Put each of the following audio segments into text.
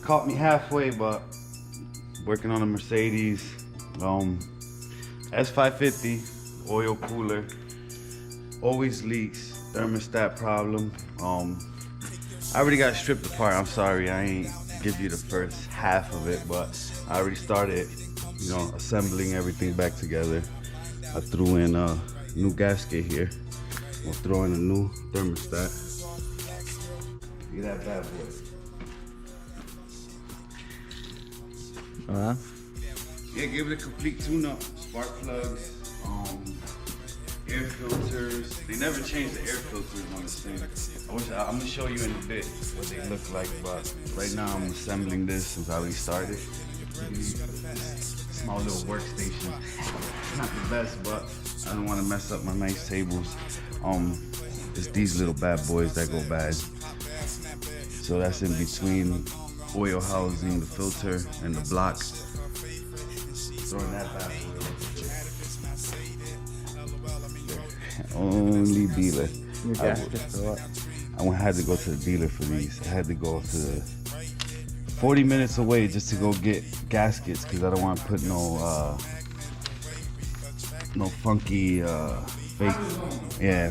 Caught me halfway, but working on a Mercedes S550 oil cooler. Always leaks, thermostat problem. I already got stripped apart. I'm sorry, I ain't give you the first half of it, but I already started, assembling everything back together. I threw in a new gasket here. We'll throw in a new thermostat. Look at that bad boy. Yeah, give it a complete tune-up. Spark plugs, air filters. They never changed the air filters on this thing. I'm gonna show you in a bit what they look like, but right now I'm assembling this since I already started. Small little workstation. It's not the best, but I don't want to mess up my nice tables. It's these little bad boys that go bad. So that's in between oil housing, the filter, and the block. Throwing that bad boy. Only dealer. I had to go to the dealer for these. I had to go to the 40 minutes away just to go get gaskets because I don't want to put no funky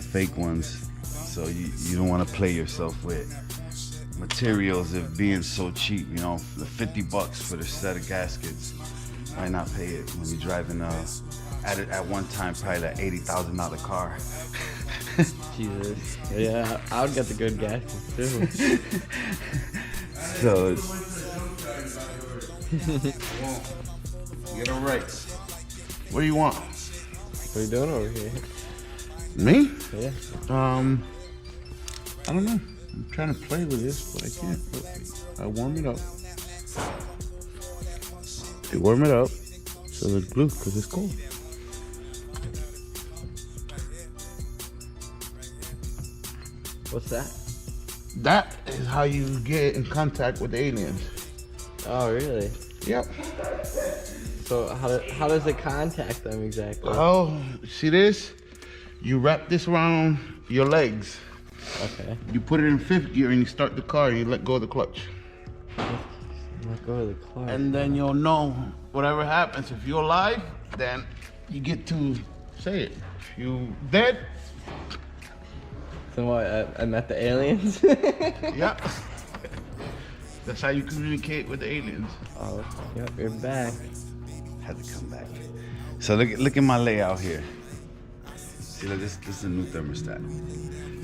fake ones. So you don't want to play yourself with materials of being so cheap. The $50 for the set of gaskets. Why not pay it when you're driving at one time probably like $80,000 car. Jesus. Yeah, I would get the good gaskets too. So get it right. What do you want? What are you doing over here? Me? Yeah. I don't know. I'm trying to play with this, but I can't. I warm it up. They warm it up so it's blue because it's cold. What's that? That is how you get in contact with aliens. Oh, really? Yep. So how does it contact them exactly? Oh, see this? You wrap this around your legs. Okay. You put it in fifth gear and you start the car and you let go of the clutch. Let go of the clutch. And then you'll know whatever happens. If you're alive, then you get to say it. If you dead, So what? I met the aliens. yeah. That's how you communicate with the aliens. Oh, yep, you're back. Had to come back. So look at my layout here. See, look, this is a new thermostat.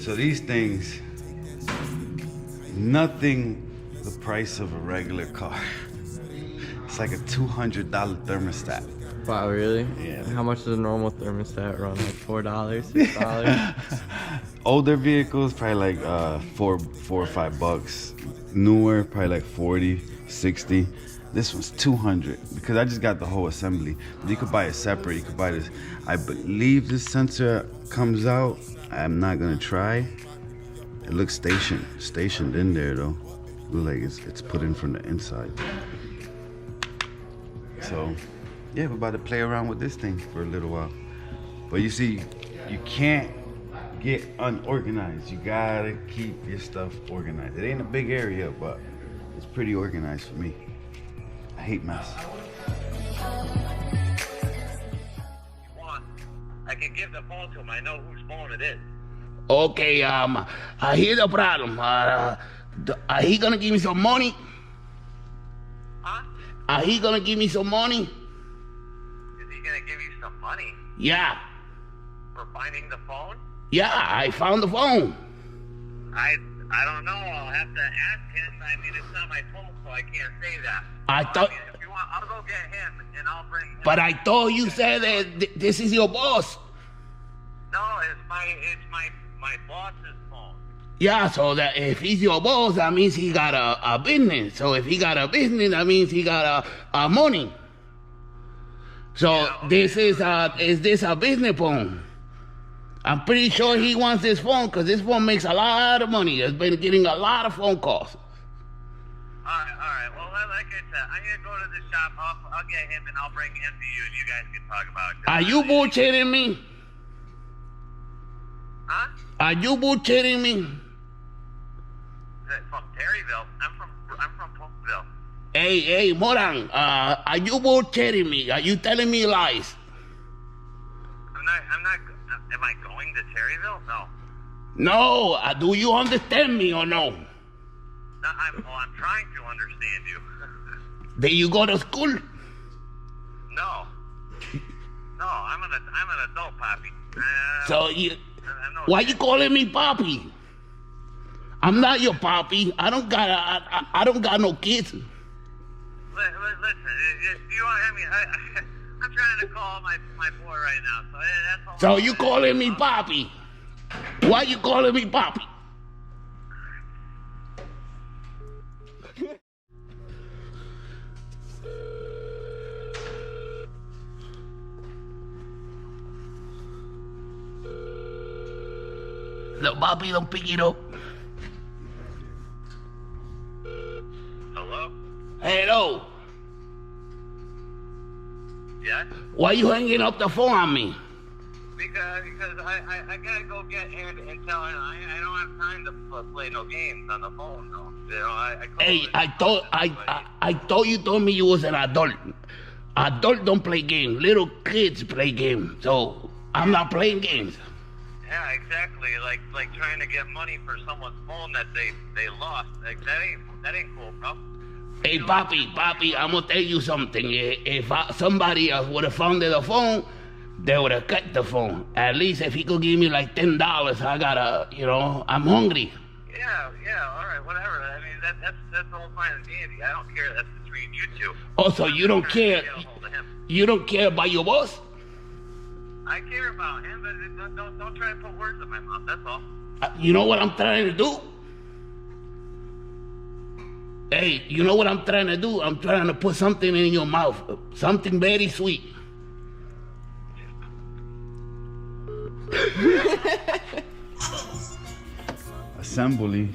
So these things, nothing the price of a regular car. It's like a $200 thermostat. Wow, really? Yeah. How much does a normal thermostat run? Like $4, $6? Older vehicles, probably like $4 or $5. Newer, probably like 40, 60. This one's 200 because I just got the whole assembly. But you could buy it separate. You could buy this. I believe this sensor comes out. I'm not gonna try. It looks stationed in there though. Look like it's put in from the inside. So yeah, we're about to play around with this thing for a little while. But you see, you can't get unorganized. You gotta keep your stuff organized. It ain't a big area, but it's pretty organized for me. I hate mess. I can give the phone to him. I know whose phone it is. Okay, here's the problem. He gonna give me some money? Huh? He gonna give me some money? Is he gonna give you some money Yeah. for finding the phone? Yeah, I found the phone. I don't know. I'll have to ask him. I mean, it's not my phone, so I can't say that. I thought- mean, if you want, I'll go get him and I'll bring him. But I thought you said that this is your boss. No, it's my boss's phone. Yeah, so that if he's your boss, that means he got a business. So if he got a business, that means he got a money. So Yeah, okay. this is this a business phone? I'm pretty sure he wants this phone because this phone makes a lot of money. It's been getting a lot of phone calls. All right. Well, like I said, I'm gonna go to the shop. I'll get him and I'll bring him to you, and you guys can talk about it. Are you bullshitting me? Huh? Are you bullshitting me? From Terryville. I'm from Polkville. Hey, Moran, are you bullshitting me? Are you telling me lies? I'm not. Am I going to Terryville? No. No, do you understand me or no? No, I'm trying to understand you. Did you go to school? No. No, I'm an adult, Poppy. So why you calling me Poppy? I'm not your Poppy. I don't got no kids. Listen, I'm trying to call my boy right now, so that's all. So you calling me Poppy? Why you calling me Poppy? Look, Poppy, don't pick it up. Hello? Hello. Yes? Why you hanging up the phone on me? Because I gotta go get Aaron and tell him I don't have time to play no games on the phone. No. You know, Hey, I thought you told me you was an adult. Adult don't play games. Little kids play games. So I'm not playing games. Yeah, exactly. Like trying to get money for someone's phone that they lost. Like that ain't cool, bro. Hey, Poppy, I'm gonna tell you something. If somebody else would have found the phone, they would have cut the phone. At least if he could give me like $10, I gotta, I'm hungry. Yeah, all right, whatever. I mean, that's all fine and dandy. I don't care. That's between you two. Also, you don't care. You don't care about your boss? I care about him, but don't try to put words in my mouth. That's all. You know what I'm trying to do? Hey, you know what I'm trying to do? I'm trying to put something in your mouth. Something very sweet. Assembly.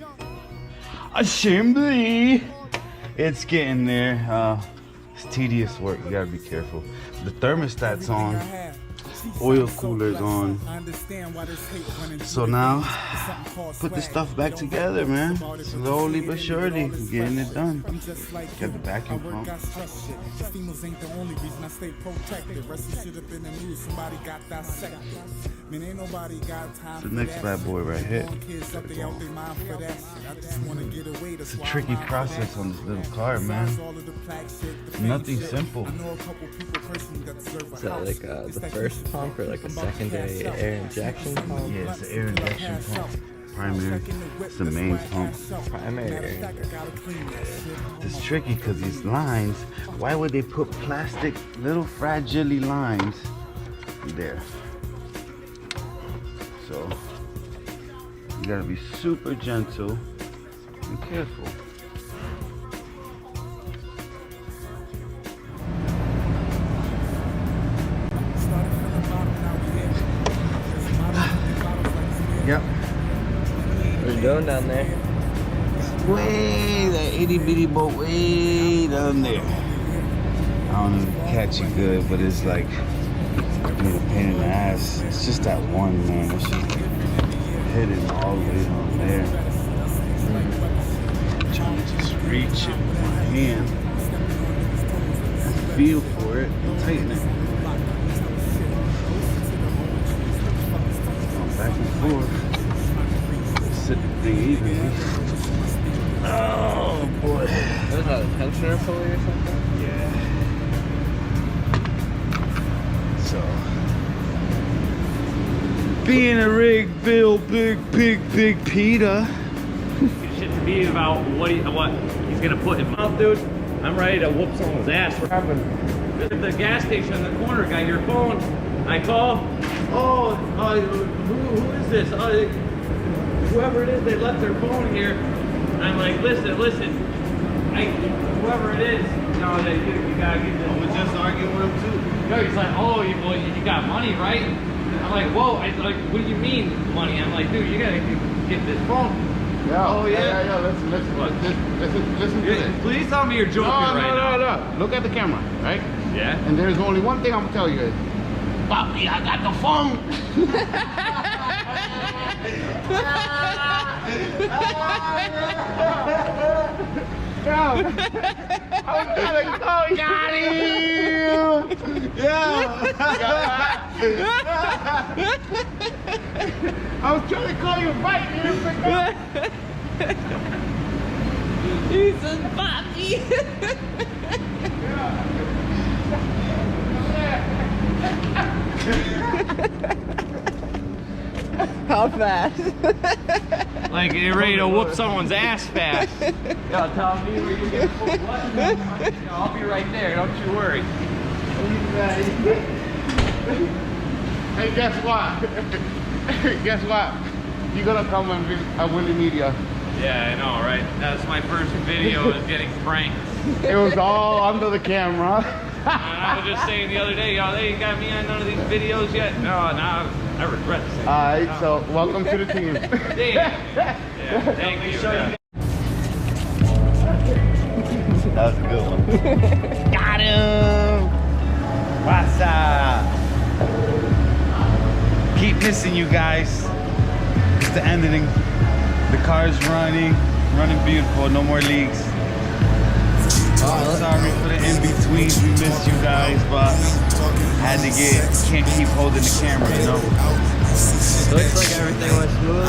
It's getting there. It's tedious work. You gotta be careful. The thermostat's on. Oil cooler's on. So now, put the stuff back together, man. Slowly but surely, getting it done. Got the vacuum pump. The next bad boy right here. It's a tricky process on this little car, man. Nothing simple. Is that like the first pump or like a secondary air injection pump? Yeah, it's the air injection pump. Primary. It's the main pump. Primary air injection. It's tricky because these lines, why would they put plastic little fragile lines there? So you gotta be super gentle and careful. Yep. What are you doing down there? Way that itty bitty boat way down there. I don't know if you catch it good, but it's like a pain in the ass. It's just that one, man. It's just hidden all the way down there. I'm trying to just reach it with my hand, feel for it, and tighten it. Back and forth. Sit the thing evenly. Oh boy. What is that, a tensioner pulley or something? Yeah. So, being a rig bill, big Peter. Shit to me about what he's gonna put in mouth, dude. I'm ready to whoop someone's ass. What happened? The gas station in the corner got your phone. I call. Who is this? Whoever it is, they left their phone here. I'm like, listen. Whoever it is, you gotta get this. I was just arguing with him too. No, he's like, you got money, right? I'm like, whoa. What do you mean money? I'm like, dude, you gotta get this phone. Yeah. Oh yeah. Yeah. Listen to this. Please tell me you're joking now. No. Look at the camera, right? Yeah. And there's only one thing I'm gonna tell you is, Poppy, I got the phone. Got him! Yeah! I was trying to call you a bite, you didn't pick up. He said, Bobby. How fast? Like you're ready to whoop someone's ass fast. Yo, tell me where you get full what? Yo, I'll be right there, don't you worry. Hey, guess what? Guess what? You're gonna come and Willie Media. Yeah, I know, right? That's my first video is getting pranked. It was all under the camera. And I was just saying the other day, y'all, they got me on none of these videos yet. No, now I regret saying Alright, so welcome to the team. yeah, thank you. Yeah. That was a good one. Got him! What's up? Keep missing you guys. It's the ending. The car's running beautiful. No more leaks. Sorry for the in-betweens. We missed you guys, but can't keep holding the camera, you know? Looks like everything was smooth.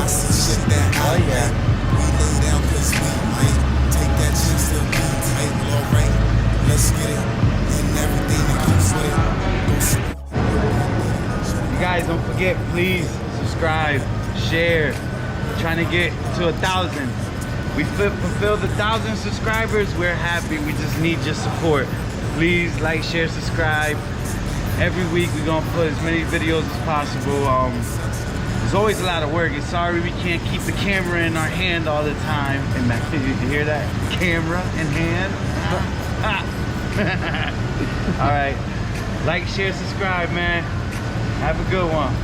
Oh yeah. You guys don't forget, please subscribe, share. We're trying to get to 1,000. We fulfilled 1,000 subscribers. We're happy. We just need your support. Please like, share, subscribe. Every week we're gonna put as many videos as possible. There's always a lot of work. And sorry we can't keep the camera in our hand all the time. And man, you hear that? Camera in hand. All right. Like, share, subscribe, man. Have a good one.